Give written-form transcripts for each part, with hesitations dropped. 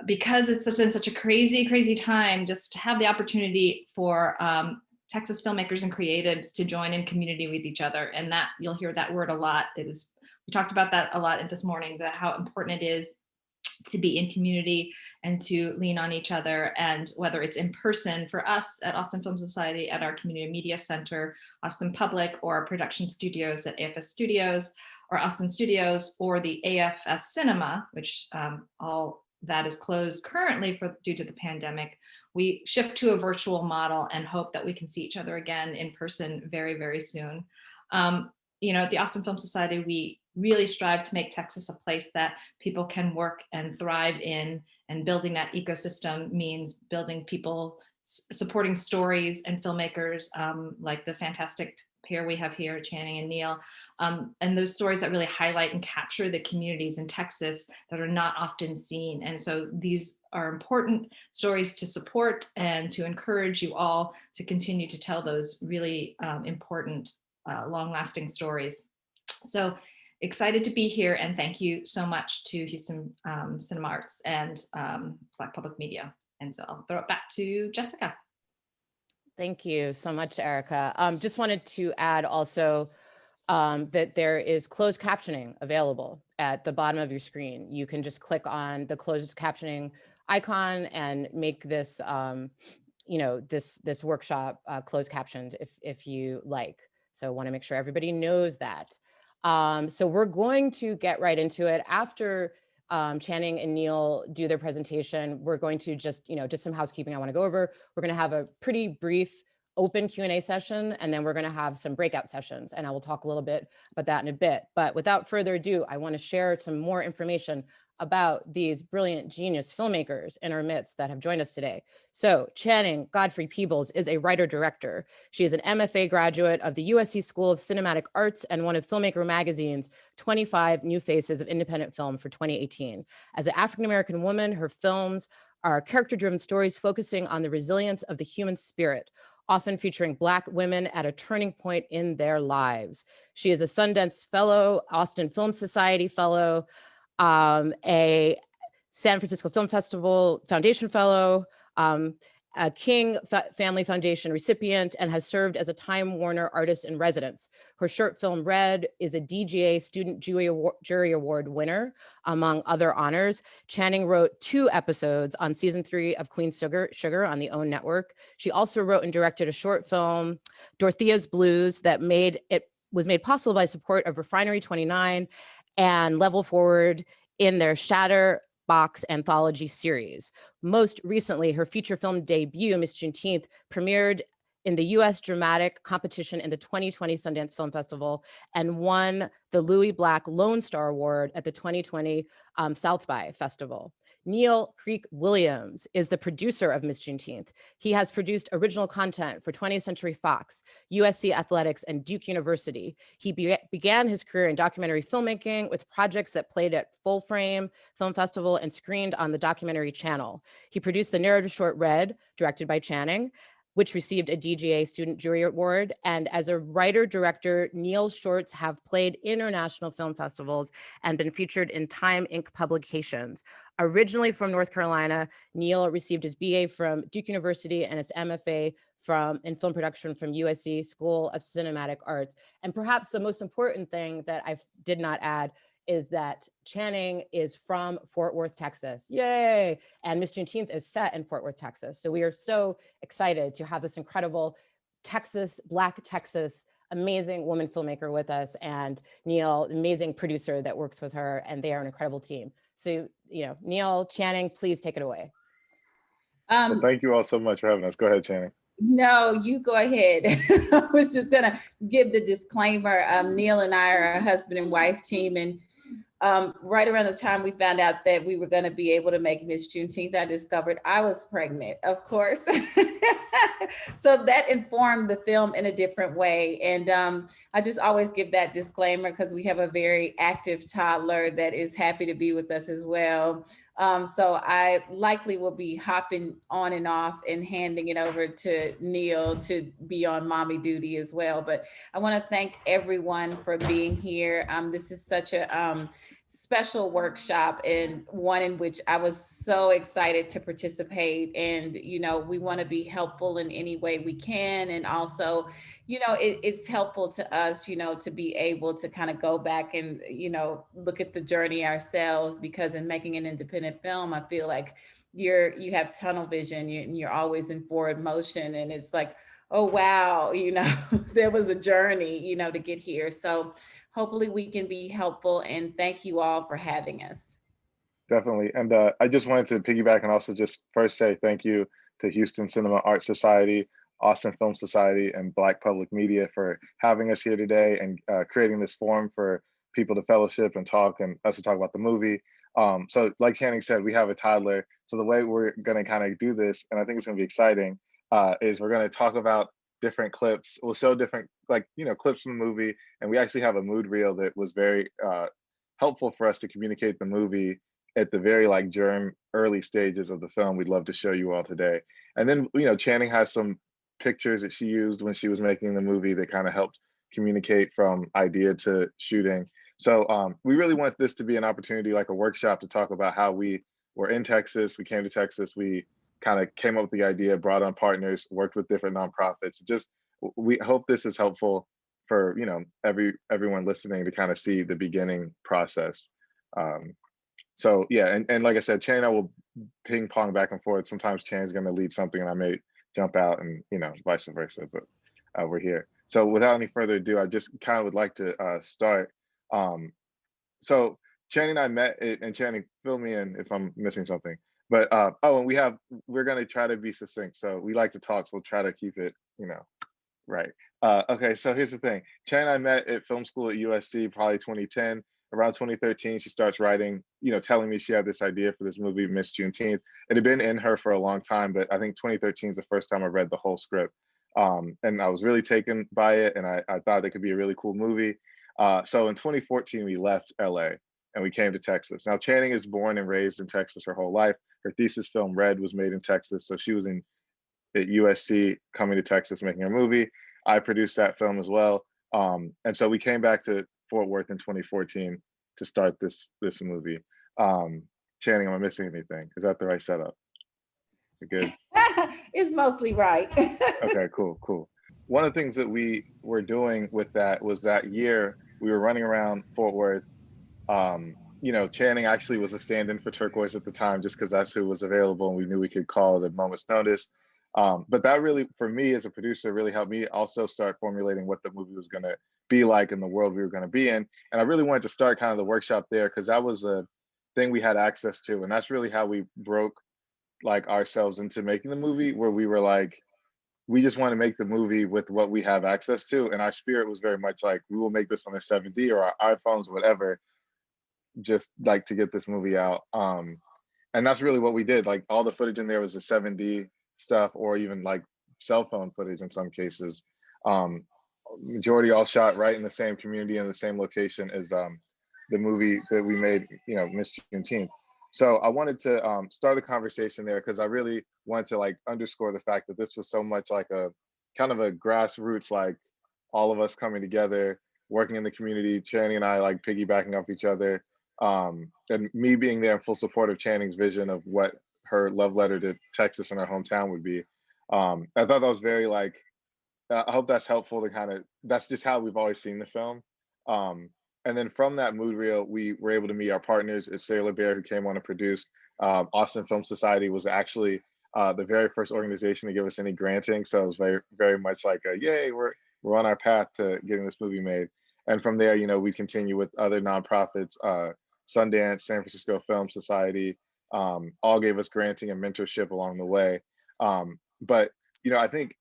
because it's such a crazy time, just to have the opportunity for Texas filmmakers and creatives to join in community with each other. And that, you'll hear that word a lot. We talked about that a lot this morning, that how important it is to be in community and to lean on each other. And whether it's in person for us at Austin Film Society, at our Community Media Center, Austin Public, or our production studios at AFS Studios or Austin Studios, or the AFS Cinema, which all that is closed currently due to the pandemic, we shift to a virtual model and hope that we can see each other again in person very soon. At the Austin Film Society, we really strive to make Texas a place that people can work and thrive in, and building that ecosystem means building people, supporting stories and filmmakers like the fantastic pair we have here, Channing and Neil, and those stories that really highlight and capture the communities in Texas that are not often seen. And so these are important stories to support and to encourage you all to continue to tell those really important, long-lasting stories. So excited to be here, and thank you so much to Houston Cinema Arts and Black Public Media. And so I'll throw it back to Jessica. Thank you so much, Erica. Just wanted to add also that there is closed captioning available at the bottom of your screen. You can just click on the closed captioning icon and make this, this workshop closed captioned if you like. So want to make sure everybody knows that. So we're going to get right into it. After Channing and Neil do their presentation, we're going to just some housekeeping I want to go over. We're going to have a pretty brief open Q&A session, and then we're going to have some breakout sessions, and I will talk a little bit about that in a bit. But without further ado, I want to share some more information about these brilliant genius filmmakers in our midst that have joined us today. So Channing Godfrey Peebles is a writer-director. She is an MFA graduate of the USC School of Cinematic Arts and one of Filmmaker Magazine's 25 New Faces of Independent Film for 2018. As an African-American woman, her films are character-driven stories focusing on the resilience of the human spirit, often featuring Black women at a turning point in their lives. She is a Sundance Fellow, Austin Film Society Fellow, a San Francisco Film Festival Foundation Fellow, a King Family Foundation recipient, and has served as a Time Warner Artist in Residence. Her short film Red is a DGA Student Jury Award winner, among other honors. Channing wrote 2 episodes on season 3 of Queen Sugar on the OWN network. She also wrote and directed a short film, Dorothea's Blues, that was made possible by support of Refinery 29 and Level Forward in their Shatter Box anthology series. Most recently, her feature film debut, Miss Juneteenth, premiered in the U.S. dramatic competition in the 2020 Sundance Film Festival and won the Louis Black Lone Star Award at the 2020 South by Festival. Neil Creque Williams is the producer of Miss Juneteenth. He has produced original content for 20th Century Fox, USC Athletics, and Duke University. He began his career in documentary filmmaking with projects that played at Full Frame Film Festival and screened on the Documentary Channel. He produced the narrative short Red, directed by Channing, which received a DGA Student Jury Award. And as a writer-director, Neil's shorts have played international film festivals and been featured in Time Inc. publications. Originally from North Carolina, Neil received his BA from Duke University and his MFA in film production from USC School of Cinematic Arts. And perhaps the most important thing that I did not add is that Channing is from Fort Worth, Texas. Yay! And Miss Juneteenth is set in Fort Worth, Texas. So we are so excited to have this incredible Black Texas, amazing woman filmmaker with us, and Neil, amazing producer that works with her, and they are an incredible team. So, Neil, Channing, please take it away. Well, thank you all so much for having us. Go ahead, Channing. No, you go ahead. I was just gonna give the disclaimer. Neil and I are a husband and wife team, and right around the time we found out that we were going to be able to make Miss Juneteenth, I discovered I was pregnant, of course. So that informed the film in a different way. And I just always give that disclaimer because we have a very active toddler that is happy to be with us as well. So I likely will be hopping on and off and handing it over to Neil to be on mommy duty as well. But I want to thank everyone for being here. This is such a special workshop, and one in which I was so excited to participate. And, we want to be helpful in any way we can. And also, it's helpful to us, to be able to kind of go back and, look at the journey ourselves, because in making an independent film, I feel like you have tunnel vision, and you're always in forward motion. And it's like, oh, wow, there was a journey, to get here. So hopefully we can be helpful, and thank you all for having us. Definitely. And I just wanted to piggyback and also just first say thank you to Houston Cinema Art Society, Austin Film Society, and Black Public Media for having us here today and creating this forum for people to fellowship and talk, and us to talk about the movie. So like Channing said, we have a toddler. So the way we're going to kind of do this, and I think it's going to be exciting, is we're going to talk about different clips. We'll show different, clips from the movie. And we actually have a mood reel that was very helpful for us to communicate the movie at the very germ early stages of the film. We'd love to show you all today. And then, Channing has some pictures that she used when she was making the movie that kind of helped communicate from idea to shooting. So we really want this to be an opportunity, like a workshop, to talk about how we were in Texas. We came to Texas. We kind of came up with the idea, brought on partners, worked with different nonprofits. We hope this is helpful for everyone listening to kind of see the beginning process. So yeah, and like I said, Chan and I will ping pong back and forth. Sometimes Chan's going to lead something and I may jump out, and vice versa. But we're here. So without any further ado, I just kind of would like to start. So Channing and I met, and Channing, fill me in if I'm missing something. But and we're going to try to be succinct. So we like to talk, so we'll try to keep it, right. Okay, so here's the thing. Channing and I met at film school at USC, probably 2010. Around 2013, she starts writing, telling me she had this idea for this movie, Miss Juneteenth. It had been in her for a long time, but I think 2013 is the first time I read the whole script. And I was really taken by it, and I thought it could be a really cool movie. So in 2014, we left LA and we came to Texas. Now, Channing is born and raised in Texas her whole life. Her thesis film, Red, was made in Texas. So she was at USC, coming to Texas, making a movie. I produced that film as well. And so we came back to Fort Worth in 2014 to start this movie. Channing, am I missing anything? Is that the right setup? You're good? It's mostly right. Okay, cool. One of the things that we were doing with that was that year we were running around Fort Worth. Channing actually was a stand-in for Turquoise at the time, just because that's who was available and we knew we could call at a moment's notice. But that really, for me as a producer, really helped me also start formulating what the movie was going to be like in the world we were going to be in. And I really wanted to start kind of the workshop there, because that was a thing we had access to. And that's really how we broke ourselves into making the movie, where we were like, we just want to make the movie with what we have access to. And our spirit was very much like, we will make this on a 7D or our iPhones or whatever, just to get this movie out. And that's really what we did. All the footage in there was the 7D stuff, or even cell phone footage in some cases. Majority all shot right in the same community in the same location as the movie that we made, Miss Juneteenth. So I wanted to start the conversation there, because I really wanted to underscore the fact that this was so much like a kind of a grassroots, all of us coming together, working in the community, Channing and I piggybacking off each other, and me being there in full support of Channing's vision of what her love letter to Texas and her hometown would be. I thought that was very I hope that's helpful to that's just how we've always seen the film. And then from that mood reel, we were able to meet our partners at Sailor Bear, who came on to produce. Austin Film Society was actually the very first organization to give us any granting. So it was very, very much yay, we're on our path to getting this movie made. And from there, we continue with other nonprofits, Sundance, San Francisco Film Society, all gave us granting and mentorship along the way. But I think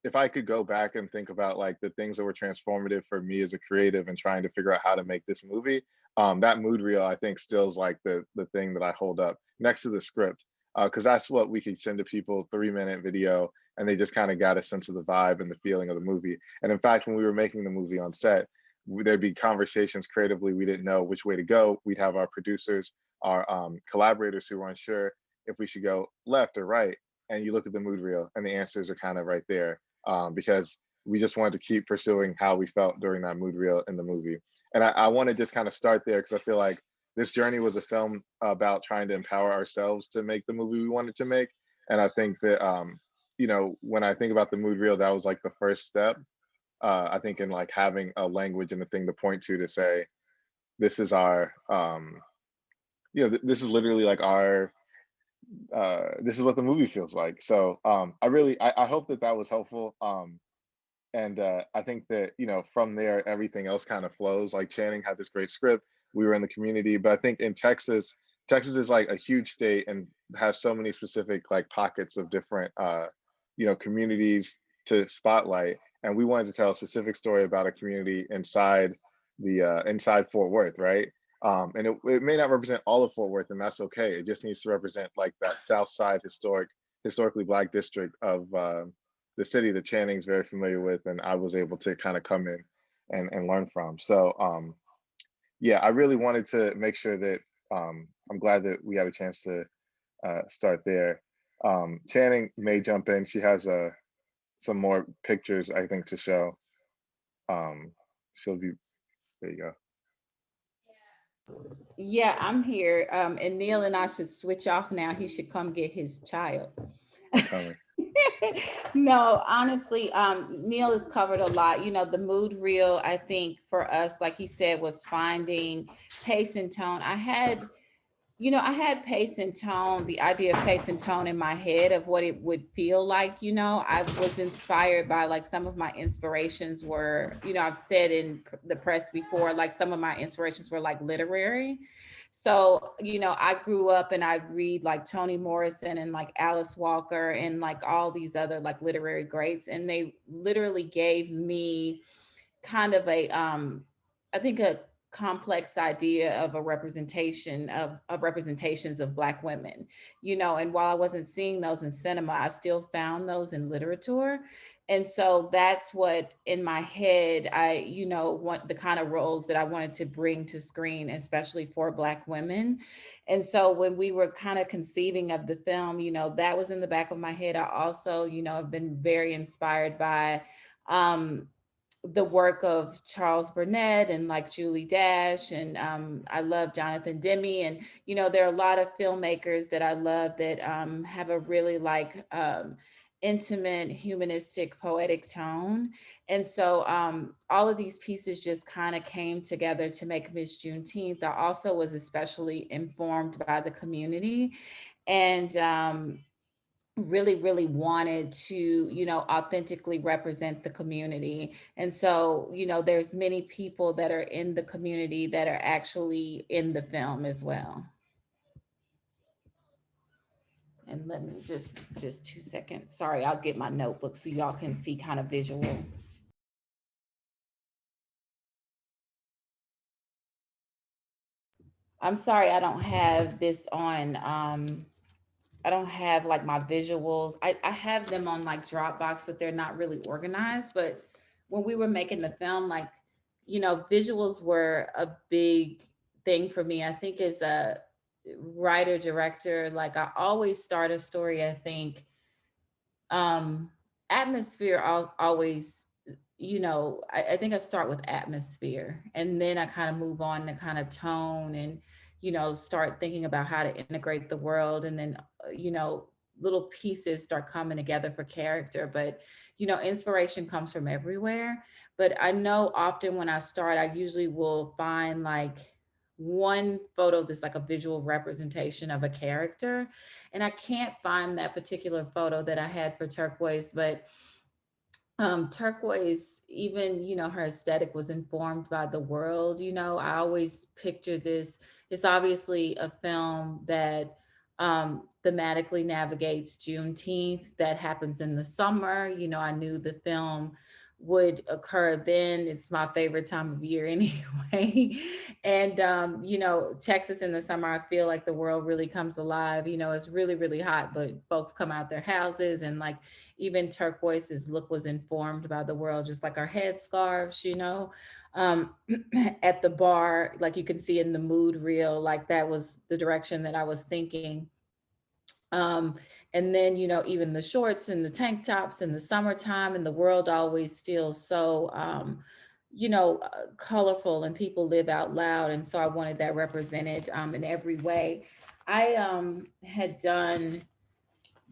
if I could go back and think about the things that were transformative for me as a creative and trying to figure out how to make this movie, that mood reel, I think, still is the thing that I hold up next to the script, because that's what we could send to people, 3-minute video, and they just kind of got a sense of the vibe and the feeling of the movie. And in fact, when we were making the movie on set, there'd be conversations creatively. We didn't know which way to go. We'd have our producers, our collaborators who were unsure if we should go left or right. And you look at the mood reel and the answers are kind of right there, because we just wanted to keep pursuing how we felt during that mood reel in the movie. And I want to just kind of start there, because I feel like this journey was a film about trying to empower ourselves to make the movie we wanted to make. And I think that, you know, when I think about the mood reel, that was like the first step. I think in like having a language and a thing to point to say, this is our, you know, this is literally like our, this is what the movie feels like. So I hope that that was helpful. And I think that, you know, from there, everything else kind of flows. Like Channing had this great script. We were in the community, but I think in Texas, Texas is like a huge state and has so many specific like pockets of different, you know, communities to spotlight. And we wanted to tell a specific story about a community inside the inside Fort Worth, right? And it may not represent all of Fort Worth, and that's okay. It just needs to represent like that South Side historically Black district of the city that Channing's very familiar with, and I was able to kind of come in and learn from. So yeah, I really wanted to make sure that I'm glad that we had a chance to start there. Channing may jump in. She has some more pictures I think to show. She'll be there. You go. Yeah, I'm here. And Neil and I should switch off now. He should come get his child. I'm coming. No, honestly, Neil has covered a lot. You know, the mood reel, I think for us, like he said, was finding pace and tone. I had pace and tone, the idea of pace and tone in my head of what it would feel like. I was inspired by like some of my inspirations were, I've said in the press before, like some of my inspirations were like literary. So, I grew up and I'd read like Toni Morrison and like Alice Walker and like all these other like literary greats. And they literally gave me kind of I think a complex idea of a representation of representations of Black women, and while I wasn't seeing those in cinema, I still found those in literature. And so that's what in my head, I, want the kind of roles that I wanted to bring to screen, especially for Black women. And so when we were kind of conceiving of the film, that was in the back of my head. I also, have been very inspired by, the work of Charles Burnett and like Julie Dash. And I love Jonathan Demme. And, there are a lot of filmmakers that I love that have a really like intimate, humanistic, poetic tone. And so all of these pieces just kind of came together to make Miss Juneteenth. I also was especially informed by the community and really wanted to authentically represent the community. And so there's many people that are in the community that are actually in the film as well. And let me just 2 seconds, sorry, I'll get my notebook so y'all can see kind of visual. I'm sorry I don't have this on I don't have like my visuals. I have them on like Dropbox, but they're not really organized. But when we were making the film, like, visuals were a big thing for me. I think as a writer, director, like I always start a story, I think, atmosphere always, I think I start with atmosphere and then I kind of move on to kind of tone and, start thinking about how to integrate the world. And then, little pieces start coming together for character. But, inspiration comes from everywhere. But I know often when I start, I usually will find like one photo that's like a visual representation of a character. And I can't find that particular photo that I had for Turquoise, but Turquoise, even, her aesthetic was informed by the world. I always picture this. It's obviously a film that thematically navigates Juneteenth, that happens in the summer. I knew the film would occur then. It's my favorite time of year anyway. And, Texas in the summer, I feel like the world really comes alive. It's really hot, but folks come out their houses and like, even Turquoise's look was informed by the world, just like our headscarves, at the bar, like you can see in the mood reel, like that was the direction that I was thinking. And then, even the shorts and the tank tops in the summertime, and the world always feels so, colorful and people live out loud. And so I wanted that represented in every way. I had done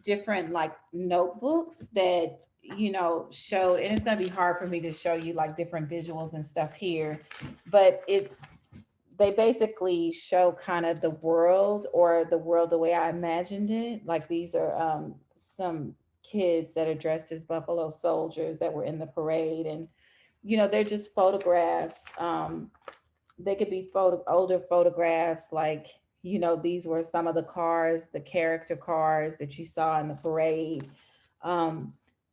different like notebooks that, showed, and it's going to be hard for me to show you like different visuals and stuff here, but they basically show kind of the world, or the world the way I imagined it. Like these are some kids that are dressed as Buffalo Soldiers that were in the parade, and they're just photographs. They could be older photographs, like these were some of the cars, the character cars that you saw in the parade,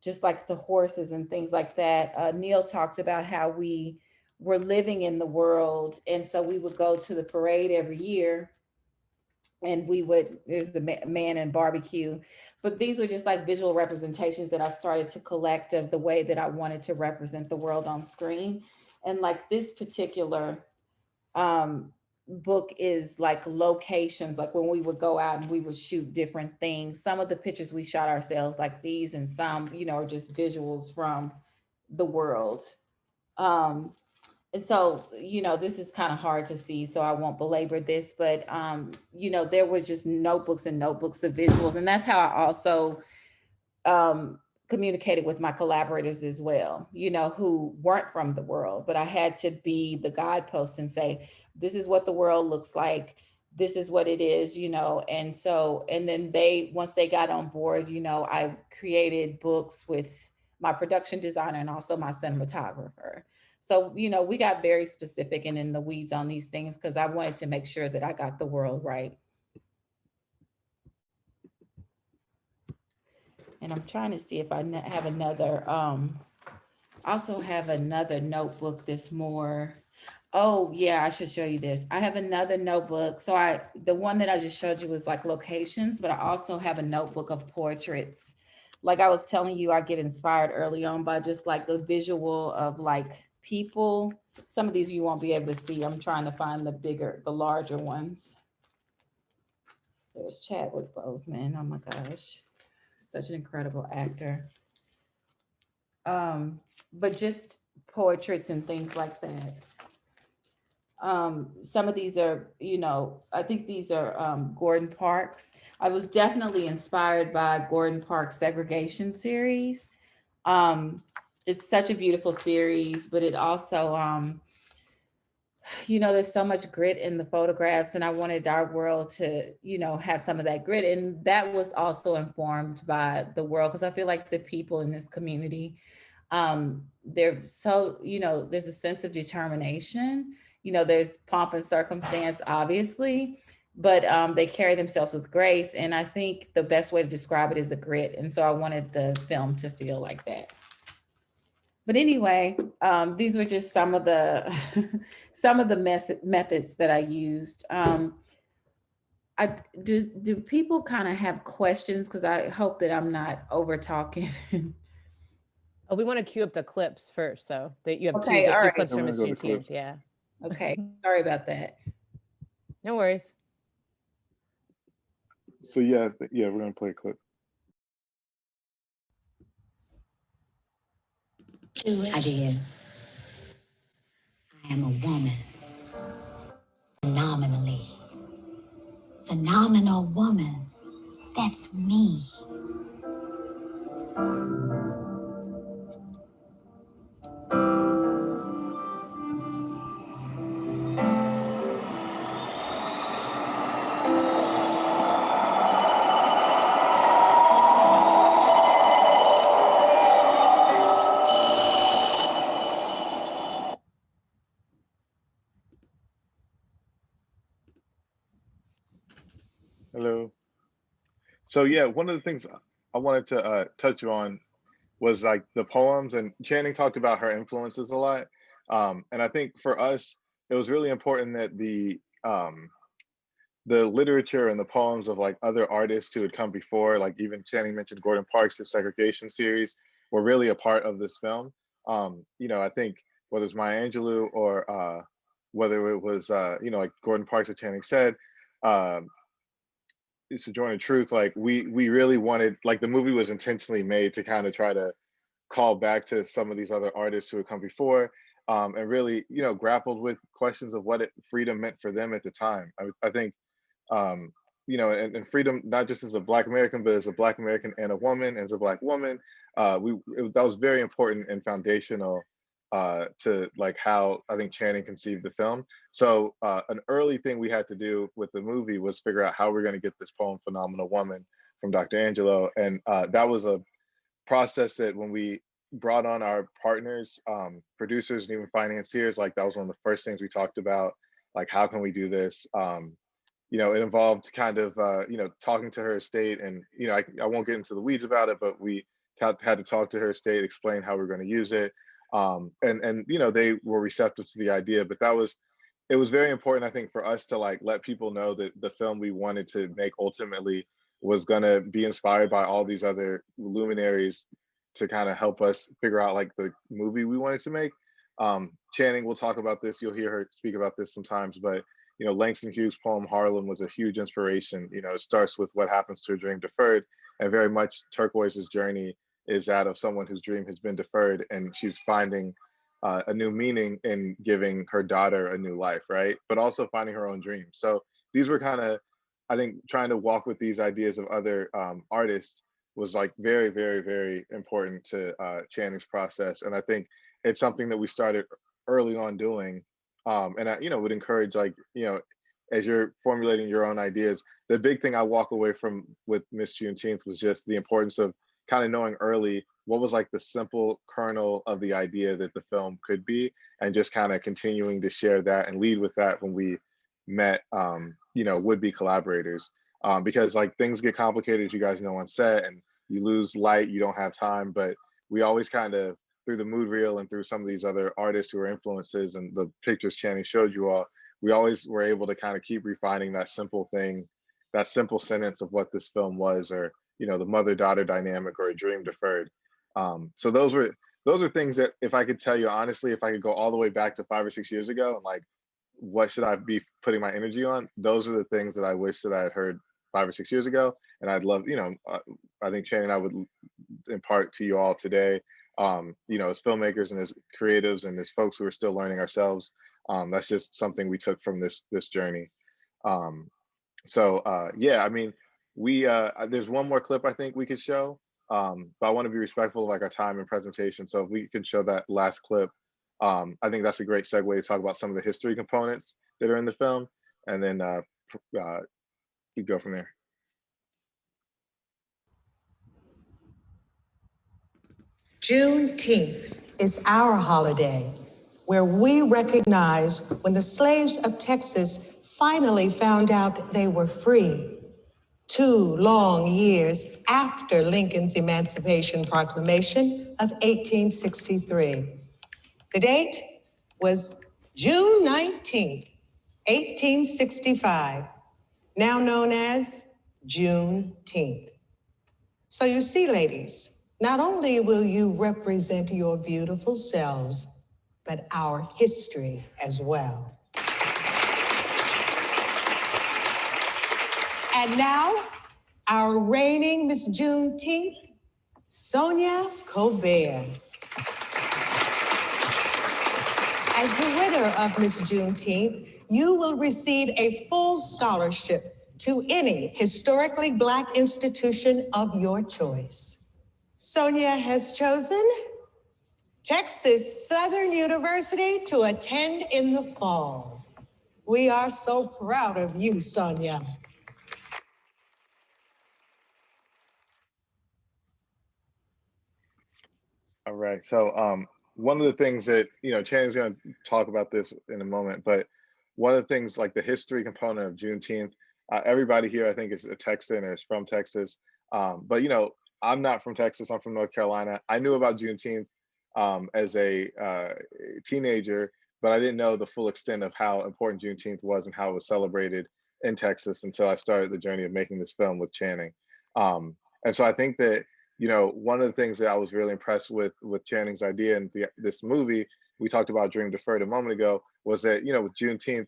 just like the horses and things like that. Neil talked about how we were living in the world, and so we would go to the parade every year, and there's the man and barbecue. But these were just like visual representations that I started to collect of the way that I wanted to represent the world on screen. And like this particular book is like locations, like when we would go out and we would shoot different things. Some of the pictures we shot ourselves, like these, and some, are just visuals from the world. And so, this is kind of hard to see, so I won't belabor this, but, there was just notebooks and notebooks of visuals. And that's how I also communicated with my collaborators as well, who weren't from the world, but I had to be the guidepost and say, this is what the world looks like. This is what it is, and so, and then once they got on board, I created books with my production designer and also my cinematographer. So, we got very specific and in the weeds on these things because I wanted to make sure that I got the world right. And I'm trying to see if I have another, also have another notebook that's more, oh yeah, I should show you this. I have another notebook. So the one that I just showed you was like locations, but I also have a notebook of portraits. Like I was telling you, I get inspired early on by just like the visual of like people. Some of these you won't be able to see. I'm trying to find the larger ones. There's Chadwick Boseman. Oh my gosh, such an incredible actor. But just portraits and things like that. Some of these are, I think these are Gordon Parks. I was definitely inspired by Gordon Parks' segregation series. It's such a beautiful series, but it also, there's so much grit in the photographs, and I wanted our world to, have some of that grit. And that was also informed by the world, because I feel like the people in this community, they're so, there's a sense of determination. There's pomp and circumstance, obviously, but they carry themselves with grace. And I think the best way to describe it is the grit. And so I wanted the film to feel like that. But anyway, these were just some of the some of the methods that I used. Do people kind of have questions? Because I hope that I'm not over talking. Oh, we want to queue up the clips first, so that you have Okay, two all right. clips from Miss Juneteenth. Yeah. Okay, sorry about that. No worries. So yeah, we're gonna play a clip. I did. I am a woman. Phenomenal woman. That's me. Hello. So yeah, one of the things I wanted to touch on was like the poems, and Channing talked about her influences a lot. And I think for us, it was really important that the literature and the poems of like other artists who had come before, like even Channing mentioned Gordon Parks' segregation series, were really a part of this film. I think whether it's Maya Angelou or whether it was like Gordon Parks, that Channing said, Sojourner Truth, like we really wanted, like the movie was intentionally made to kind of try to call back to some of these other artists who had come before. and really, grappled with questions of what freedom meant for them at the time. I think, um, and freedom, not just as a Black American, but as a Black American and a woman, as a Black woman, that was very important and foundational to like how I think Channing conceived the film. So an early thing we had to do with the movie was figure out how we're going to get this poem "Phenomenal Woman" from Dr. Angelo, and that was a process that when we brought on our partners, producers, and even financiers, like that was one of the first things we talked about. Like, how can we do this? It involved kind of, talking to her estate, and I won't get into the weeds about it, but we had to talk to her estate, explain how we're going to use it, and they were receptive to the idea. But it was very important, I think, for us to like let people know that the film we wanted to make ultimately was going to be inspired by all these other luminaries to kind of help us figure out like the movie we wanted to make. Channing will talk about this. You'll hear her speak about this sometimes, but Langston Hughes' poem Harlem was a huge inspiration. It starts with what happens to a dream deferred, and very much Turquoise's journey is that of someone whose dream has been deferred, and she's finding a new meaning in giving her daughter a new life, right? But also finding her own dreams. So these were kind of, I think, trying to walk with these ideas of other artists was like very, very, very important to Channing's process. And I think it's something that we started early on doing. And I, would encourage like, as you're formulating your own ideas, the big thing I walk away from with Miss Juneteenth was just the importance of kind of knowing early what was like the simple kernel of the idea that the film could be, and just kind of continuing to share that and lead with that when we met, would-be collaborators. Because like things get complicated, as you guys know, on set, and you lose light, you don't have time, but we always kind of, through the mood reel and through some of these other artists who are influences and the pictures Channing showed you all, we always were able to kind of keep refining that simple thing, that simple sentence of what this film was, or the mother-daughter dynamic, or a dream deferred. So those are things that, if I could tell you honestly, if I could go all the way back to 5 or 6 years ago and like, what should I be putting my energy on? Those are the things that I wish that I had heard 5 or 6 years ago. And I'd love, I think Channing and I would impart to you all today, as filmmakers and as creatives and as folks who are still learning ourselves. That's just something we took from this journey. Yeah, I mean, there's one more clip I think we could show, but I want to be respectful of like our time and presentation. So if we can show that last clip, I think that's a great segue to talk about some of the history components that are in the film, and then we go from there. Juneteenth is our holiday where we recognize when the slaves of Texas finally found out they were free. 2 long years after Lincoln's Emancipation Proclamation of 1863. The date was June 19th, 1865, now known as Juneteenth. So you see, ladies, not only will you represent your beautiful selves, but our history as well. And now, our reigning Miss Juneteenth, Sonia Colbert. As the winner of Miss Juneteenth, you will receive a full scholarship to any historically Black institution of your choice. Sonia has chosen Texas Southern University to attend in the fall. We are so proud of you, Sonia. All right. So one of the things that, Channing's going to talk about this in a moment, but one of the things like the history component of Juneteenth, everybody here I think is a Texan or is from Texas. But I'm not from Texas, I'm from North Carolina. I knew about Juneteenth as a teenager, but I didn't know the full extent of how important Juneteenth was and how it was celebrated in Texas until I started the journey of making this film with Channing. And so I think that, one of the things that I was really impressed with Channing's idea and this movie, we talked about Dream Deferred a moment ago, was that, with Juneteenth,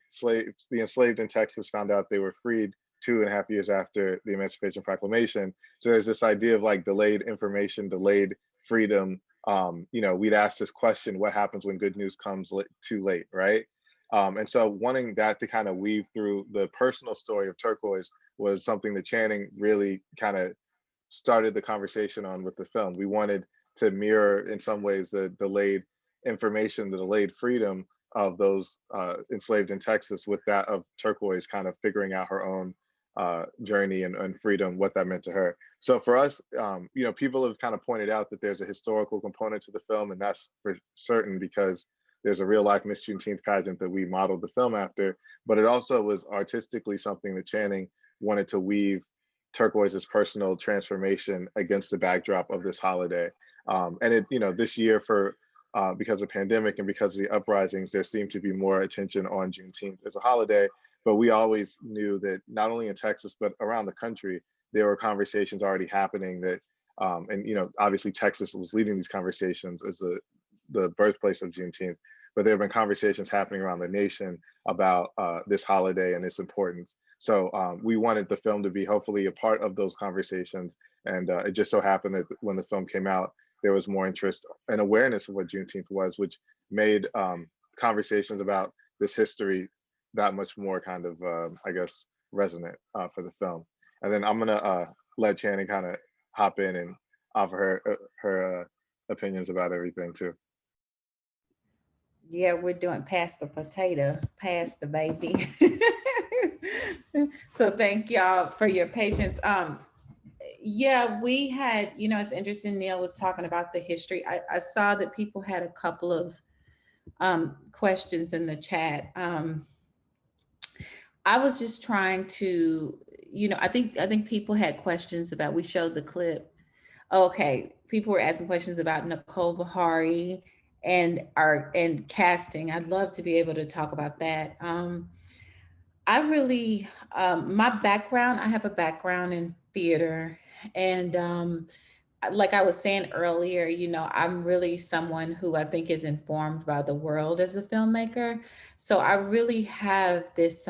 the enslaved in Texas found out they were freed 2.5 years after the Emancipation Proclamation. So there's this idea of like delayed information, delayed freedom, you know, we'd ask this question, what happens when good news comes too late, right? And so wanting that to kind of weave through the personal story of Turquoise was something that Channing really kind of started the conversation on with the film. We wanted to mirror in some ways the delayed information, the delayed freedom of those enslaved in Texas with that of Turquoise kind of figuring out her own journey and freedom, what that meant to her. So for us, you know, people have kind of pointed out that there's a historical component to the film, and that's for certain because there's a real life Miss Juneteenth pageant that we modeled the film after, but it also was artistically something that Channing wanted to weave Turquoise's personal transformation against the backdrop of this holiday. And it, you know, this year because of pandemic and because of the uprisings, there seemed to be more attention on Juneteenth as a holiday. But we always knew that not only in Texas, but around the country, there were conversations already happening that, and you know, obviously Texas was leading these conversations as the birthplace of Juneteenth. But there have been conversations happening around the nation about this holiday and its importance. So we wanted the film to be hopefully a part of those conversations. And it just so happened that when the film came out, there was more interest and awareness of what Juneteenth was, which made conversations about this history that much more kind of, I guess, resonant for the film. And then I'm gonna let Channing kind of hop in and offer her opinions about everything too. Yeah, we're doing pass the potato, pass the baby. So thank y'all for your patience. Yeah, we had, you know, it's interesting, Neil was talking about the history. I saw that people had a couple of questions in the chat. I was just trying to, you know, I think people had questions about, we showed the clip. Okay, people were asking questions about Nicole Beharie and casting. I'd love to be able to talk about that. I really, my background, I have a background in theater, and like I was saying earlier, you know, I'm really someone who I think is informed by the world as a filmmaker. So I really have this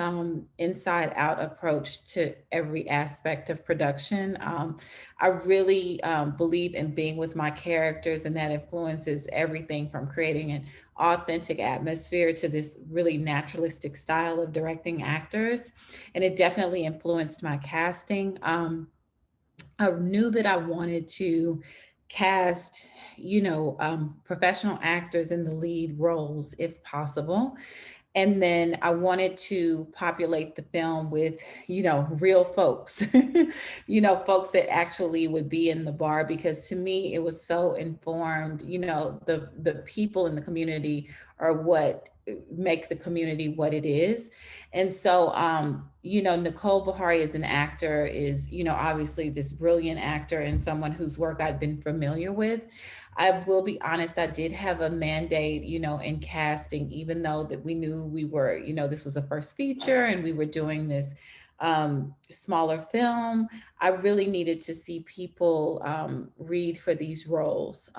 inside out approach to every aspect of production. I really believe in being with my characters, and that influences everything from creating an authentic atmosphere to this really naturalistic style of directing actors. And it definitely influenced my casting. I knew that I wanted to cast, you know, professional actors in the lead roles if possible. And then I wanted to populate the film with, you know, real folks, you know, folks that actually would be in the bar, because to me, it was so informed, you know, the people in the community are what make the community what it is. And so, you know, Nicole Beharie as an actor is, you know, obviously this brilliant actor and someone whose work I'd been familiar with. I will be honest, I did have a mandate, you know, in casting, even though that we knew we were, you know, this was a first feature and we were doing this smaller film. I really needed to see people read for these roles.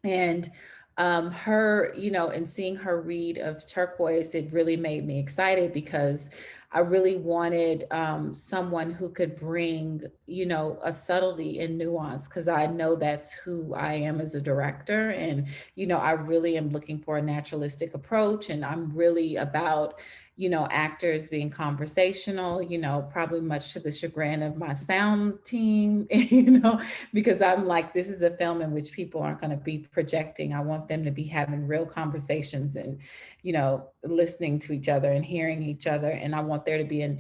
And her, you know, and seeing her read of Turquoise, it really made me excited because I really wanted someone who could bring, you know, a subtlety and nuance, because I know that's who I am as a director. And, you know, I really am looking for a naturalistic approach, and I'm really about, you know, actors being conversational, you know, probably much to the chagrin of my sound team, you know, because I'm like, this is a film in which people aren't going to be projecting. I want them to be having real conversations and, you know, listening to each other and hearing each other. And I want there to be an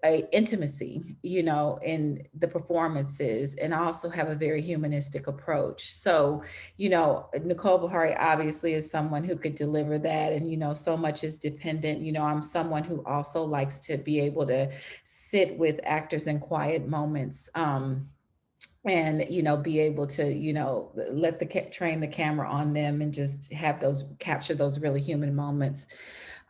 a intimacy, you know, in the performances. And I also have a very humanistic approach. So, you know, Nicole Beharie obviously is someone who could deliver that. And, you know, so much is dependent. You know, I'm someone who also likes to be able to sit with actors in quiet moments. And, you know, be able to, you know, let train the camera on them and just have capture those really human moments.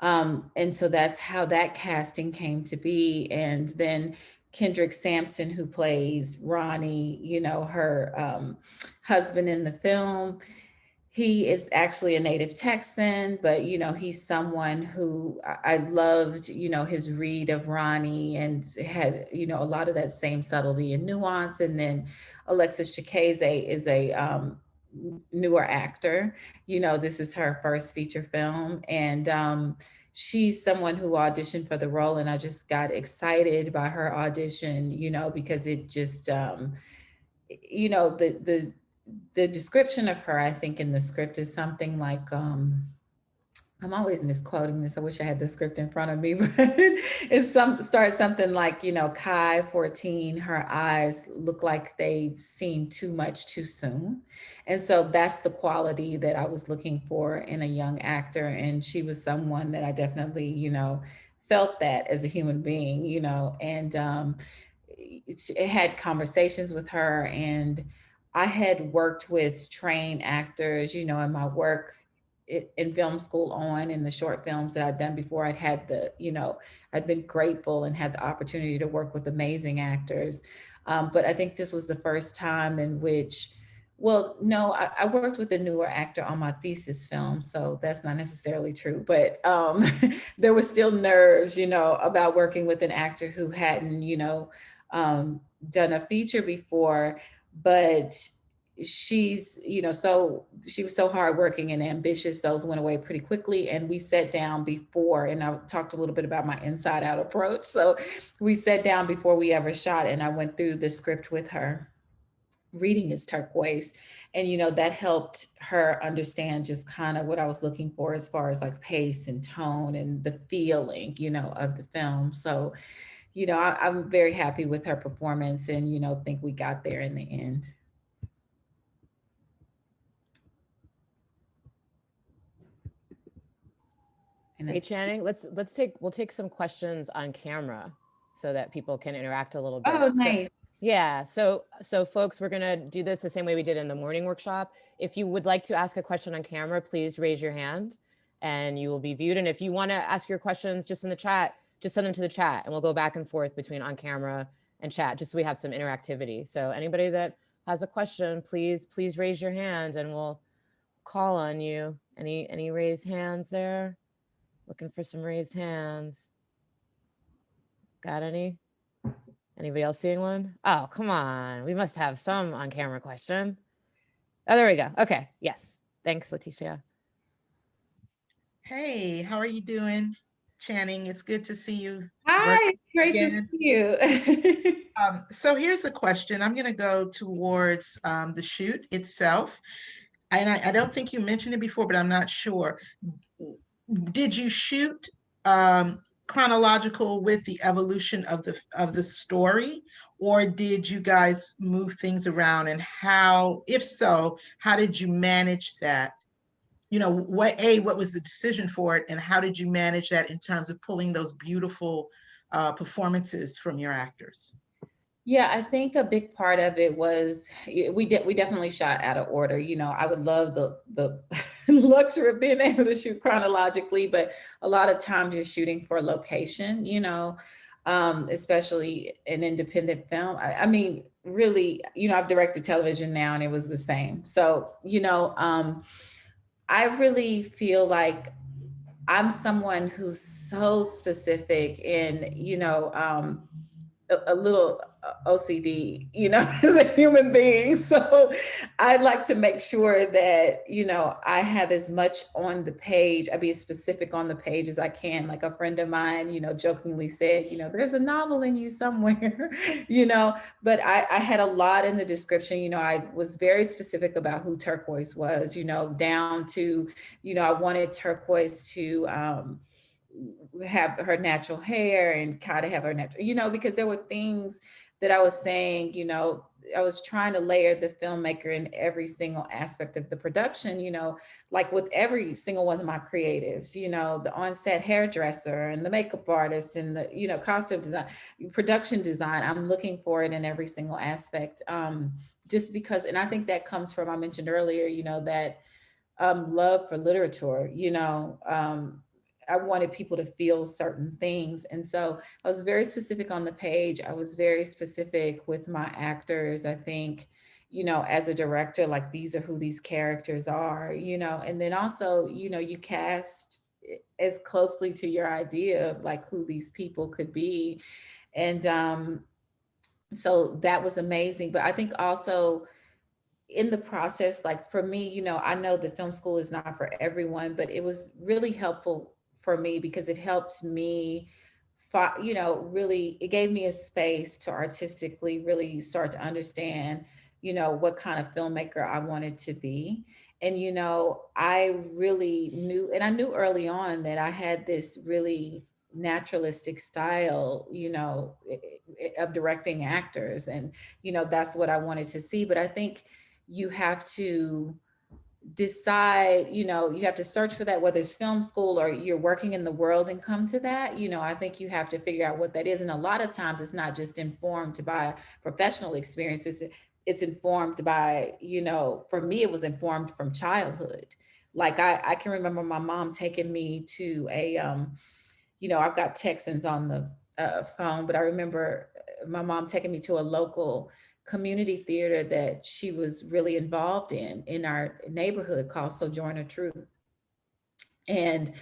And so that's how that casting came to be. And then Kendrick Sampson, who plays Ronnie, you know, her husband in the film, He is actually a native Texan, but he's someone who I loved, his read of Ronnie, and had, a lot of that same subtlety and nuance. And then Alexis Chikeze is a newer actor. This is her first feature film, and she's someone who auditioned for the role, and I just got excited by her audition, because it just the description of her, I think, in the script is something like, I'm always misquoting this. I wish I had the script in front of me, but starts something like, Kai 14, her eyes look like they've seen too much too soon. And so that's the quality that I was looking for in a young actor. And she was someone that I definitely, felt that as a human being, and it had conversations with her. And I had worked with trained actors, in my work in film school in the short films that I'd done before. I'd had I'd been grateful and had the opportunity to work with amazing actors. But I think this was the first time in which, well, no, I worked with a newer actor on my thesis film, so that's not necessarily true, but there was still nerves, about working with an actor who hadn't, done a feature before, but she's, so she was so hardworking and ambitious. Those went away pretty quickly. And we sat down before, and I talked a little bit about my inside out approach. So we sat down before we ever shot, and I went through the script with her, reading is turquoise. And, that helped her understand just kind of what I was looking for as far as like pace and tone and the feeling, of the film. So, I'm very happy with her performance, and, think we got there in the end. Hey, Channing, we'll take some questions on camera so that people can interact a little bit. Oh, nice. Yeah, so folks, we're gonna do this the same way we did in the morning workshop. If you would like to ask a question on camera, please raise your hand and you will be viewed. And if you wanna ask your questions just in the chat, just send them to the chat, and we'll go back and forth between on camera and chat, just so we have some interactivity. So anybody that has a question, please raise your hand and we'll call on you. Any raised hands there? Looking for some raised hands. Got any? Anybody else seeing one? Oh, come on. We must have some on camera question. Oh, there we go. Okay. Yes. Thanks, Leticia. Hey, how are you doing, Channing? It's good to see you. Hi, great to see you. So here's a question. I'm going to go towards the shoot itself. And I don't think you mentioned it before, but I'm not sure. Did you shoot chronological with the evolution of the story, or did you guys move things around? And how, if so, how did you manage that? What was the decision for it, and how did you manage that in terms of pulling those beautiful performances from your actors? Yeah, I think a big part of it was we definitely shot out of order. I would love the luxury of being able to shoot chronologically, but a lot of times you're shooting for location, especially an independent film. I mean, really, I've directed television now, and it was the same. So, I really feel like I'm someone who's so specific and, a little OCD, as a human being. So I like to make sure that, I have as much on the page, I be as specific on the page as I can. Like a friend of mine, jokingly said, there's a novel in you somewhere, but I had a lot in the description. I was very specific about who Turquoise was, down to, I wanted Turquoise to, have her natural hair and kind of have her natural, because there were things that I was saying, I was trying to layer the filmmaker in every single aspect of the production, like with every single one of my creatives, the on-set hairdresser and the makeup artist and the, costume design, production design. I'm looking for it in every single aspect, just because, and I think that comes from, I mentioned earlier, that love for literature, I wanted people to feel certain things. And so I was very specific on the page. I was very specific with my actors. I think, as a director, like these are who these characters are, and then also, you cast as closely to your idea of like who these people could be. And so that was amazing. But I think also in the process, like for me, I know the film school is not for everyone, but it was really helpful for me because it helped me, really, it gave me a space to artistically really start to understand, what kind of filmmaker I wanted to be. And, I really knew, and I knew early on that I had this really naturalistic style, of directing actors. And, that's what I wanted to see. But I think you have to decide, you have to search for that, whether it's film school or you're working in the world and come to that. I think you have to figure out what that is. And a lot of times it's not just informed by professional experiences, it's informed by, for me, it was informed from childhood. Like I can remember my mom taking me to a, I've got Texans on the phone, but I remember my mom taking me to a local community theater that she was really involved in our neighborhood called Sojourner Truth. And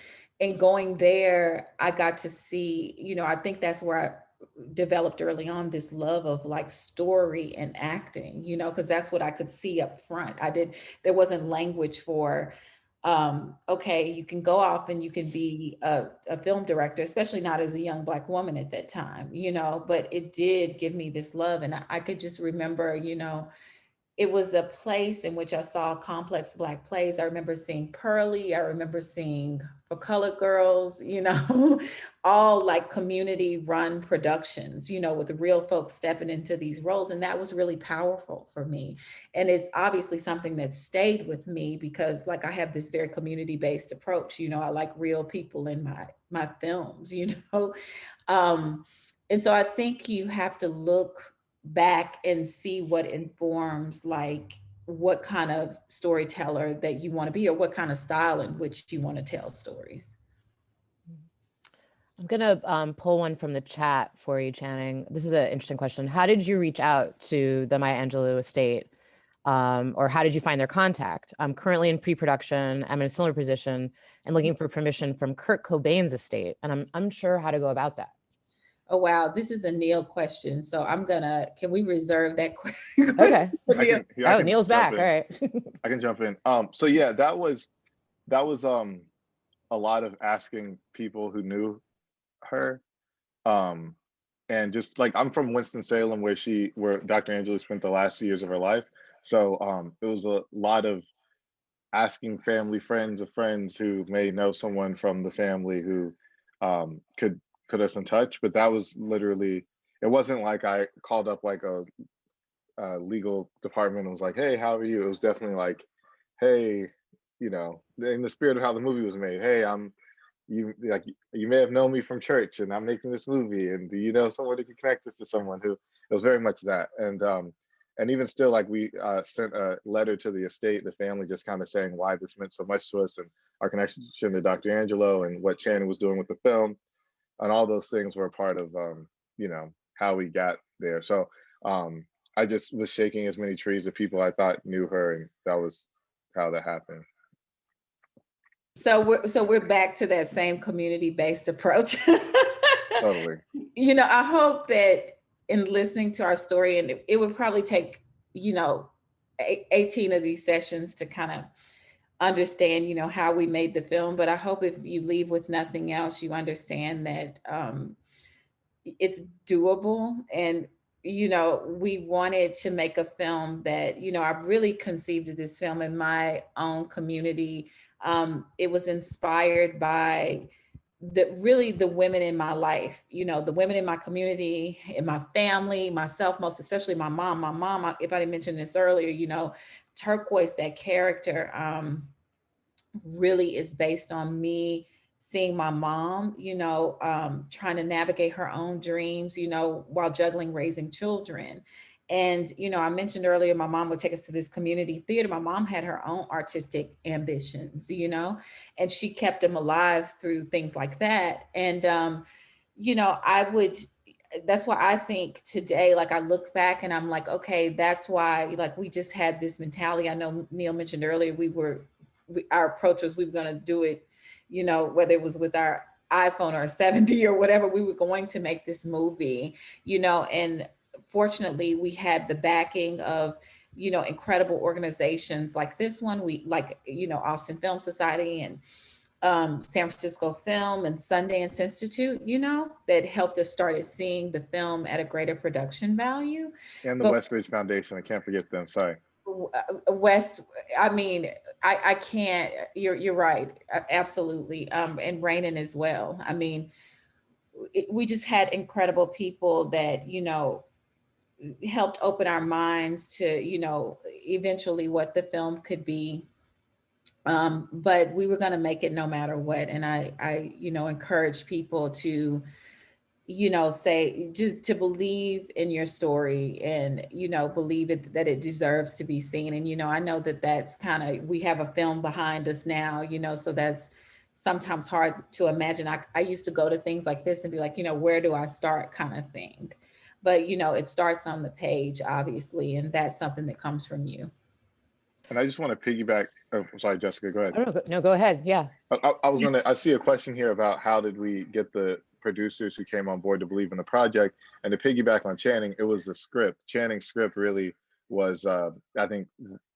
going there, I got to see, I think that's where I developed early on this love of like story and acting, because that's what I could see up front. There wasn't language for, okay, you can go off and you can be a film director, especially not as a young Black woman at that time, but it did give me this love. And I could just remember, it was a place in which I saw complex Black plays. I remember seeing Pearly, I remember seeing For Colored Girls, all like community run productions, with real folks stepping into these roles. And that was really powerful for me. And it's obviously something that stayed with me because like I have this very community-based approach, I like real people in my films, and so I think you have to look back and see what informs like what kind of storyteller that you want to be or what kind of style in which you want to tell stories. I'm gonna pull one from the chat for you, Channing. This is an interesting question. How did you reach out to the Maya Angelou estate? Or how did you find their contact? I'm currently in pre-production. I'm in a similar position and looking for permission from Kurt Cobain's estate. And I'm unsure how to go about that. Oh, wow. This is a Neil question. So can we reserve that question? Okay. Neil's back. All right. I can jump in. So yeah, that was a lot of asking people who knew her. And just like, I'm from Winston-Salem where Dr. Angelou spent the last years of her life. So it was a lot of asking family, friends of friends who may know someone from the family who could put us in touch. But that was literally, it wasn't like I called up like a legal department and was like, hey, how are you? It was definitely like, hey, in the spirit of how the movie was made, hey, you may have known me from church and I'm making this movie, and do you know someone who can connect us to someone who, it was very much that. And even still, like, we sent a letter to the estate, the family, just kind of saying why this meant so much to us and our connection to Dr. Angelo and what Channing was doing with the film. And all those things were a part of, how we got there. So I just was shaking as many trees of people I thought knew her, and that was how that happened. So we're back to that same community-based approach. Totally. I hope that in listening to our story, and it would probably take, 18 of these sessions to kind of understand, how we made the film. But I hope if you leave with nothing else, you understand that it's doable. And, we wanted to make a film that, I've really conceived of this film in my own community. It was inspired by the women in my life, the women in my community, in my family, myself, most especially my mom. My mom, if I didn't mention this earlier, Turquoise, that character, really is based on me seeing my mom, trying to navigate her own dreams, while juggling raising children. And, I mentioned earlier, my mom would take us to this community theater. My mom had her own artistic ambitions, and she kept them alive through things like that. And, that's why I think today, like I look back and I'm like, okay, that's why, like, we just had this mentality. I know Neil mentioned earlier, our approach was we were going to do it, you know, whether it was with our iPhone or a 70 or whatever, we were going to make this movie, you know, and fortunately we had the backing of, you know, incredible organizations like this one, you know, Austin Film Society and San Francisco Film and Sundance Institute, you know, that helped us started seeing the film at a greater production value. And the But Westbridge Foundation, I can't forget them, sorry. West, I mean, I can't, you're right, absolutely. And Rainin as well. I mean, we just had incredible people that, you know, helped open our minds to, you know, eventually what the film could be. But we were going to make it no matter what. And I, you know, encourage people to, you know, say, just to believe in your story and, you know, believe it, that it deserves to be seen. And, you know, I know that that's kind of, we have a film behind us now, you know, so that's sometimes hard to imagine. I used to go to things like this and be like, you know, where do I start kind of thing. But, you know, it starts on the page, obviously, and that's something that comes from you. And I just want to piggyback. Oh, sorry, Jessica, go ahead. Oh, no, go ahead. Yeah. I see a question here about how did we get the producers who came on board to believe in the project, and to piggyback on Channing, it was the script. Channing's script really was, I think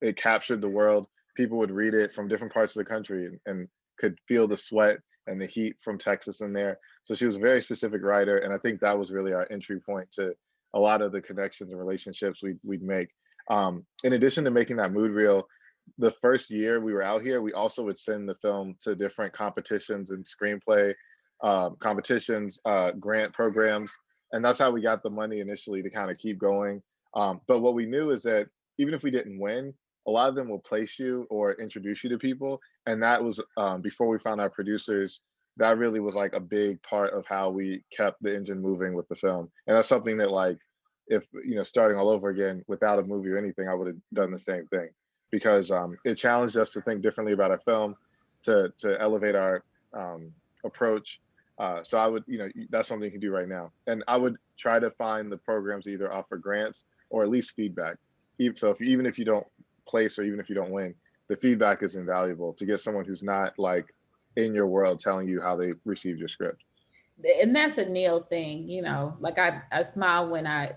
it captured the world. People would read it from different parts of the country and could feel the sweat and the heat from Texas in there. So she was a very specific writer. And I think that was really our entry point to a lot of the connections and relationships we'd make. In addition to making that mood reel, the first year we were out here, we also would send the film to different competitions and screenplay competitions, grant programs. And that's how we got the money initially to kind of keep going. But what we knew is that even if we didn't win, a lot of them will place you or introduce you to people. And that was before we found our producers. That really was like a big part of how we kept the engine moving with the film. And that's something that, like, if, you know, starting all over again without a movie or anything, I would have done the same thing, because it challenged us to think differently about our film, to elevate our approach. So I would, you know, that's something you can do right now. And I would try to find the programs that either offer grants or at least feedback. So even if you don't place, or even if you don't win, the feedback is invaluable to get someone who's not like in your world telling you how they received your script. And that's a Neil thing, you know, like I smile when I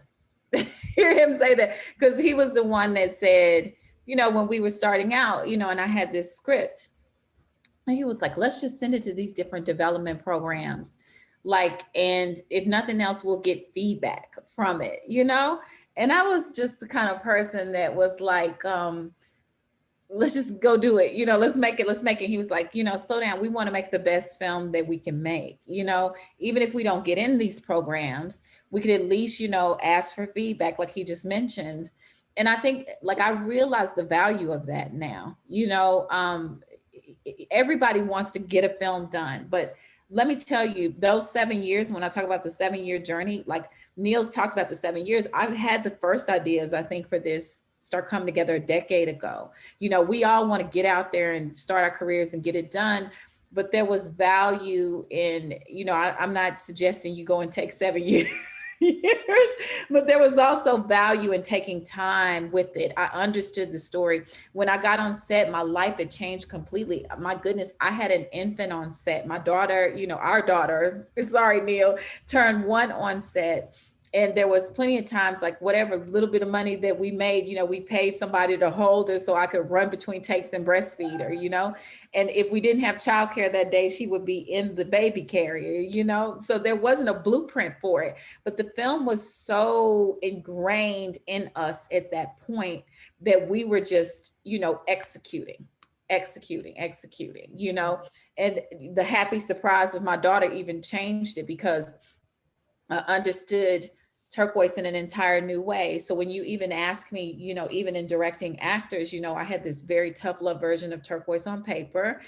hear him say that, because he was the one that said, you know, when we were starting out, you know, and I had this script, and he was like, let's just send it to these different development programs. Like, and if nothing else, we'll get feedback from it, you know? And I was just the kind of person that was like, let's just go do it. You know, let's make it. He was like, you know, slow down. We want to make the best film that we can make, you know, even if we don't get in these programs, we could at least, you know, ask for feedback, like he just mentioned. And I think, like, I realize the value of that now, you know. Everybody wants to get a film done, but let me tell you, those 7 years, when I talk about the 7-year journey, like Neil's talked about the 7 years, I've had the first ideas, I think, for this start coming together a decade ago. You know, we all want to get out there and start our careers and get it done, but there was value in, you know, I'm not suggesting you go and take 7 years, but there was also value in taking time with it. I understood the story. When I got on set, my life had changed completely. My goodness, I had an infant on set. My daughter, you know, our daughter, sorry, Neil, turned 1 on set. And there was plenty of times, like whatever little bit of money that we made, you know, we paid somebody to hold her so I could run between takes and breastfeed her, you know. And if we didn't have childcare that day, she would be in the baby carrier, you know. So there wasn't a blueprint for it. But the film was so ingrained in us at that point that we were just, you know, executing, you know. And the happy surprise of my daughter even changed it, because I understood turquoise in an entire new way. So when you even ask me, you know, even in directing actors, you know, I had this very tough love version of turquoise on paper.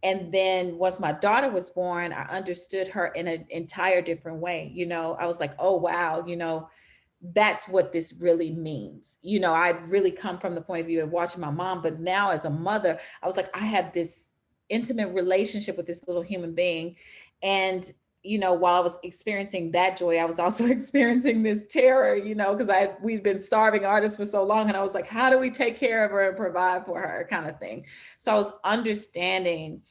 And then once my daughter was born, I understood her in an entire different way. You know, I was like, oh, wow, you know, that's what this really means. You know, I'd really come from the point of view of watching my mom, but now as a mother, I was like, I have this intimate relationship with this little human being. And while I was experiencing that joy, I was also experiencing this terror, because we'd been starving artists for so long. And I was like, how do we take care of her and provide for her, kind of thing. So I was understanding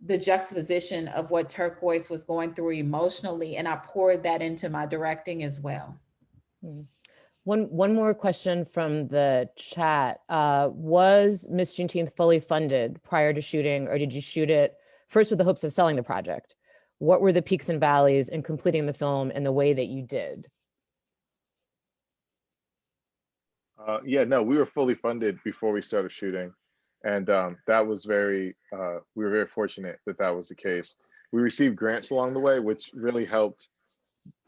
the juxtaposition of what Turquoise was going through emotionally. And I poured that into my directing as well. One more question from the chat. Was Miss Juneteenth fully funded prior to shooting, or did you shoot it first with the hopes of selling the project? What were the peaks and valleys in completing the film in the way that you did? Yeah, no, we were fully funded before we started shooting. And that was we were very fortunate that that was the case. We received grants along the way, which really helped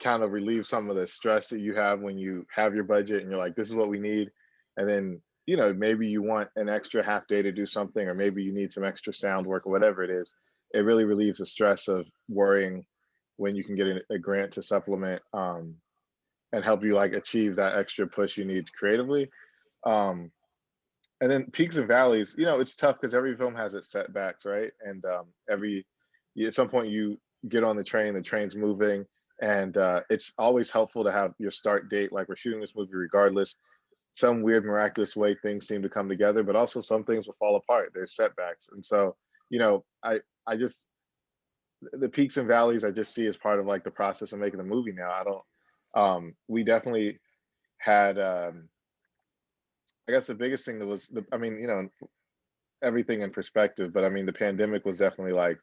kind of relieve some of the stress that you have when you have your budget and you're like, this is what we need. And then, maybe you want an extra half day to do something, or maybe you need some extra sound work or whatever it is. It really relieves the stress of worrying when you can get a grant to supplement and help you like achieve that extra push you need creatively. And then peaks and valleys, it's tough because every film has its setbacks, right? And at some point you get on the train's moving, and it's always helpful to have your start date. Like, we're shooting this movie regardless. Some weird, miraculous way things seem to come together, but also some things will fall apart. There's setbacks. And so, I just, the peaks and valleys I just see as part of like the process of making the movie now. We definitely had, I guess the biggest thing that was, everything in perspective, but the pandemic was definitely like,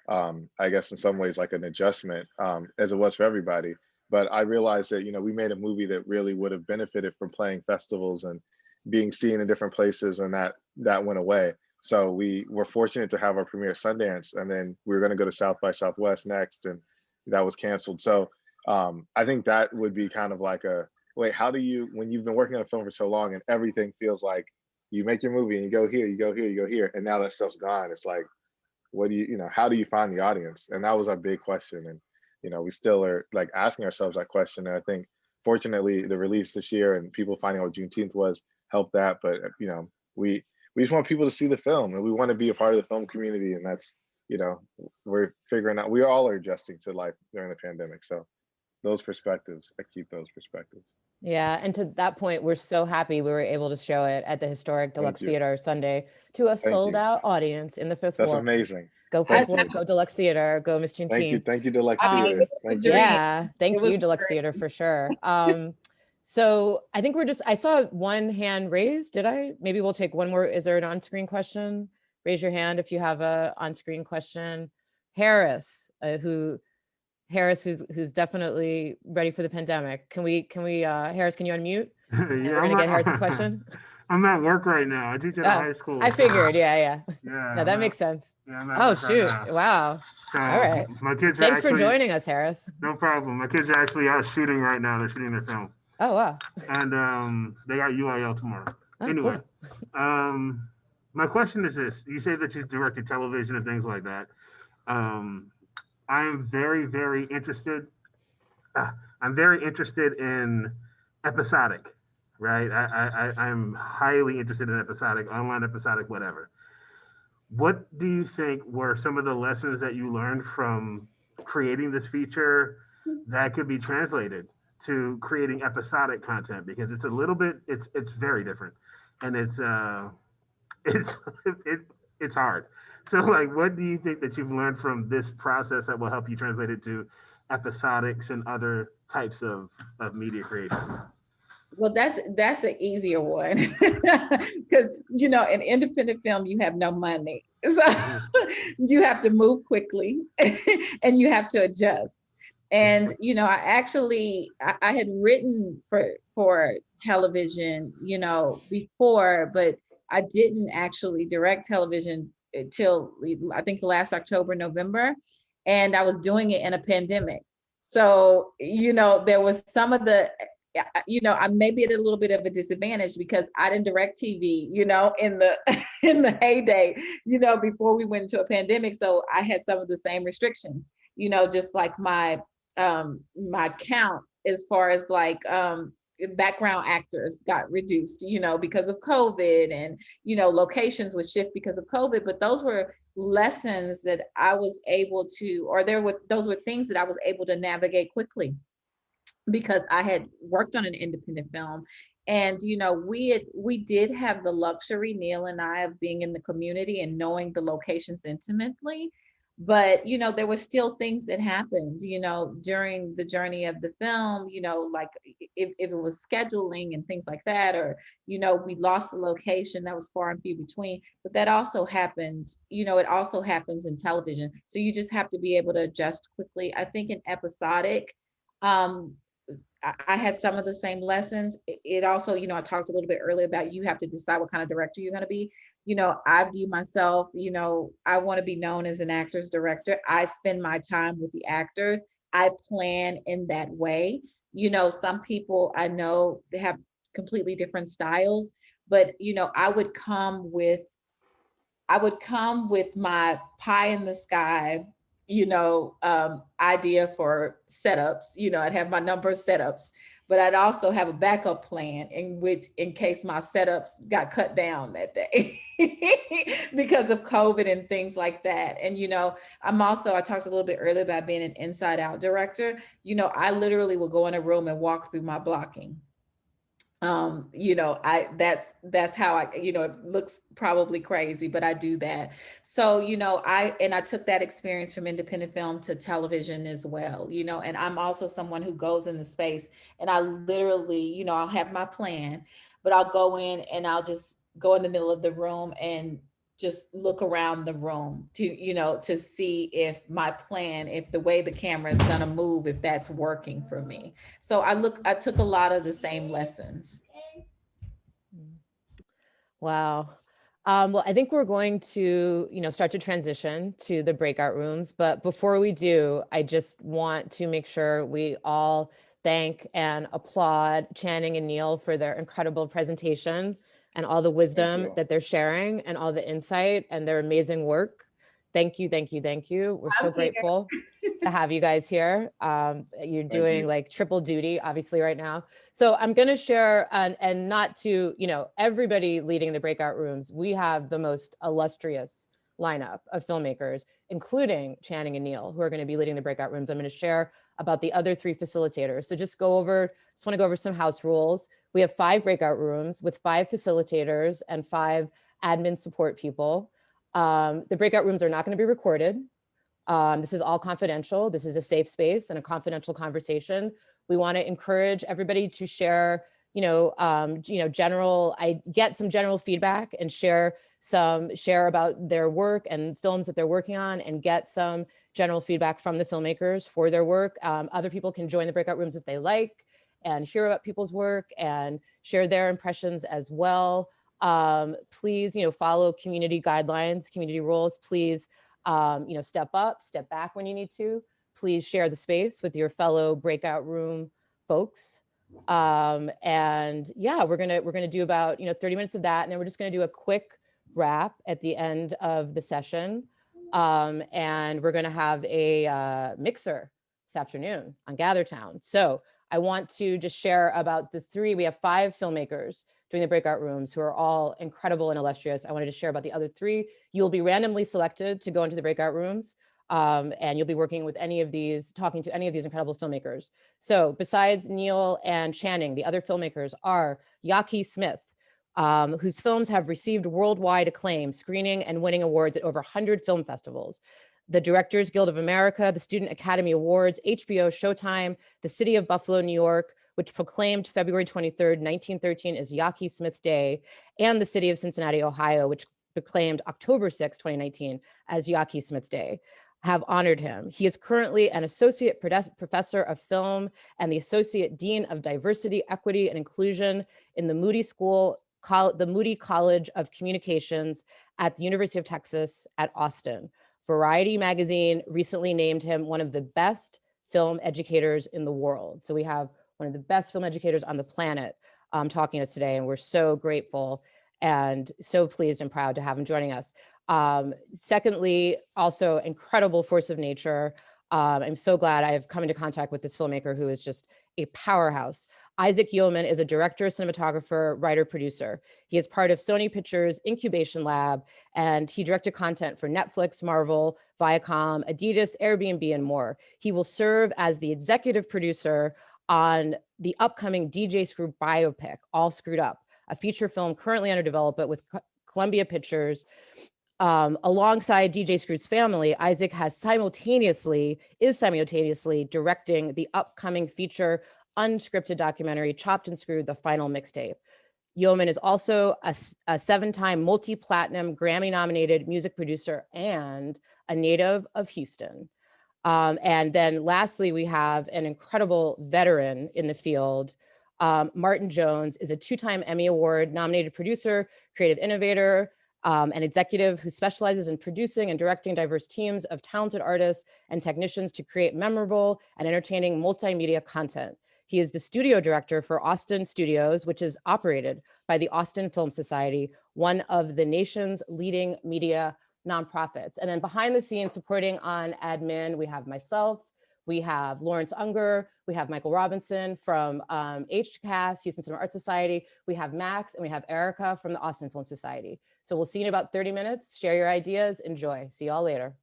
I guess in some ways like an adjustment, as it was for everybody. But I realized that, we made a movie that really would have benefited from playing festivals and being seen in different places, and that went away. So we were fortunate to have our premiere at Sundance, and then we were going to go to South by Southwest next, and that was canceled. So I think that would be kind of like wait, how do you, when you've been working on a film for so long and everything feels like you make your movie and you go here, you go here, you go here, and now that stuff's gone, it's like, what do you, how do you find the audience? And that was our big question. And, we still are like asking ourselves that question. And I think fortunately the release this year and people finding out what Juneteenth was helped that. But, we just want people to see the film, and we want to be a part of the film community. And that's, we're figuring out, we all are adjusting to life during the pandemic. So those perspectives, I keep those perspectives. Yeah, and to that point, we're so happy we were able to show it at the historic Deluxe Theater Sunday to a sold out audience in the Fifth Ward. That's amazing. Go Fifth Ward, go Deluxe Theater, go Miss Juneteenth. Thank you, Deluxe Theater. Thank you. Yeah, thank you, Deluxe Theater, for sure. So I think I saw one hand raised. Did I? Maybe we'll take one more. Is there an on-screen question? Raise your hand if you have a on-screen question. Harris, who's definitely ready for the pandemic. Can we Harris, can you unmute? Yeah, we're gonna get Harris's question. I'm at work right now. I teach at a high school. I figured, yeah. Yeah. No, that makes sense. Yeah, oh shoot! Right wow. So, all right. My kids. Thanks for joining us, Harris. No problem. My kids are actually out shooting right now. They're shooting their film. Oh wow. And they got UIL tomorrow. Oh, anyway, cool. My question is this: you say that you directed television and things like that. I am very, very interested. I'm very interested in episodic, right? I'm highly interested in episodic, online episodic, whatever. What do you think were some of the lessons that you learned from creating this feature that could be translated to creating episodic content? Because it's a little bit, it's very different, and it's hard. So, like, what do you think that you've learned from this process that will help you translate it to episodics and other types of media creation? Well, that's an easier one because, in independent film, you have no money. So you have to move quickly and you have to adjust. And, I had written for television, before, but I didn't actually direct television until I think last October, November, and I was doing it in a pandemic. So, there was some of the, I may be at a little bit of a disadvantage because I didn't direct TV, in the heyday, before we went into a pandemic. So I had some of the same restrictions, just like my count as far as like background actors got reduced, because of COVID, and, locations would shift because of COVID. But those were lessons that I was able to, or those were things that I was able to navigate quickly, because I had worked on an independent film. And, we did have the luxury, Neil and I, of being in the community and knowing the locations intimately. But, there were still things that happened, during the journey of the film, like if it was scheduling and things like that, or, we lost a location, that was far and few between. But that also happened, it also happens in television. So you just have to be able to adjust quickly. I think in episodic, I had some of the same lessons. It also, I talked a little bit earlier about, you have to decide what kind of director you're going to be. I view myself, I want to be known as an actor's director. I spend my time with the actors. I plan in that way. Some people I know, they have completely different styles, but, I would come with my pie in the sky, idea for setups. I'd have my number of setups, but I'd also have a backup plan in case my setups got cut down that day because of COVID and things like that. And, I talked a little bit earlier about being an inside out director. I literally will go in a room and walk through my blocking. That's how it looks probably crazy, but I do that. So, I took that experience from independent film to television as well, and I'm also someone who goes in the space, and I literally, I'll have my plan, but I'll go in and I'll just go in the middle of the room and just look around the room to see if my plan, if the way the camera is going to move, if that's working for me. So I took a lot of the same lessons. Wow. Well, I think we're going to, start to transition to the breakout rooms. But before we do, I just want to make sure we all thank and applaud Channing and Neil for their incredible presentation and all the wisdom that they're sharing and all the insight and their amazing work. Thank you, thank you, thank you. We're so grateful to have you guys here. You're doing like triple duty, obviously, right now. So I'm going to share, and not to, everybody leading the breakout rooms, we have the most illustrious lineup of filmmakers, including Channing and Neil, who are going to be leading the breakout rooms. I'm going to share about the other 3 facilitators. So just want to go over some house rules. We have 5 breakout rooms with 5 facilitators and 5 admin support people. The breakout rooms are not going to be recorded. This is all confidential. This is a safe space and a confidential conversation. We want to encourage everybody to share, get some general feedback and share about their work and films that they're working on, and get some general feedback from the filmmakers for their work. Other people can join the breakout rooms if they like and hear about people's work and share their impressions as well. Please, follow community guidelines, community rules. Please, step up, step back when you need to. Please share the space with your fellow breakout room folks. And yeah, we're gonna do about 30 minutes of that, and then we're just gonna do a quick wrap at the end of the session. And we're gonna have a mixer this afternoon on GatherTown. So I want to just share about the 3. We have 5 filmmakers doing the breakout rooms who are all incredible and illustrious. I wanted to share about the other 3. You'll be randomly selected to go into the breakout rooms, and you'll be working with talking to any of these incredible filmmakers. So besides Neil and Channing, the other filmmakers are Yaki Smith, whose films have received worldwide acclaim, screening and winning awards at over 100 film festivals. The Directors Guild of America, the Student Academy Awards, HBO, Showtime, the City of Buffalo, New York, which proclaimed February 23rd, 1913 as Yaki Smith's Day, and the City of Cincinnati, Ohio, which proclaimed October 6, 2019 as Yaki Smith's Day, have honored him. He is currently an Associate Professor of Film and the Associate Dean of Diversity, Equity, and Inclusion in the Moody College of Communications at the University of Texas at Austin. Variety magazine recently named him one of the best film educators in the world. So we have one of the best film educators on the planet talking to us today, and we're so grateful and so pleased and proud to have him joining us. Secondly, also incredible force of nature. I'm so glad I have come into contact with this filmmaker who is just a powerhouse. Isaac Yeoman is a director, cinematographer, writer, producer. He is part of Sony Pictures Incubation Lab, and he directed content for Netflix, Marvel, Viacom, Adidas, Airbnb, and more. He will serve as the executive producer on the upcoming DJ Screw biopic, All Screwed Up, a feature film currently under development with Columbia Pictures. Alongside DJ Screw's family, Isaac is simultaneously directing the upcoming feature unscripted documentary Chopped and Screwed, the final mixtape. Yeoman is also a 7-time multi-platinum Grammy-nominated music producer and a native of Houston. And then lastly, we have an incredible veteran in the field. Martin Jones is a 2-time Emmy Award-nominated producer, creative innovator, an executive who specializes in producing and directing diverse teams of talented artists and technicians to create memorable and entertaining multimedia content. He is the studio director for Austin Studios, which is operated by the Austin Film Society, one of the nation's leading media nonprofits. And then behind the scenes supporting on admin, we have myself, we have Lawrence Unger, we have Michael Robinson from HCAS, Houston Cinema Arts Society, we have Max, and we have Erica from the Austin Film Society. So we'll see you in about 30 minutes. Share your ideas, enjoy. See y'all later.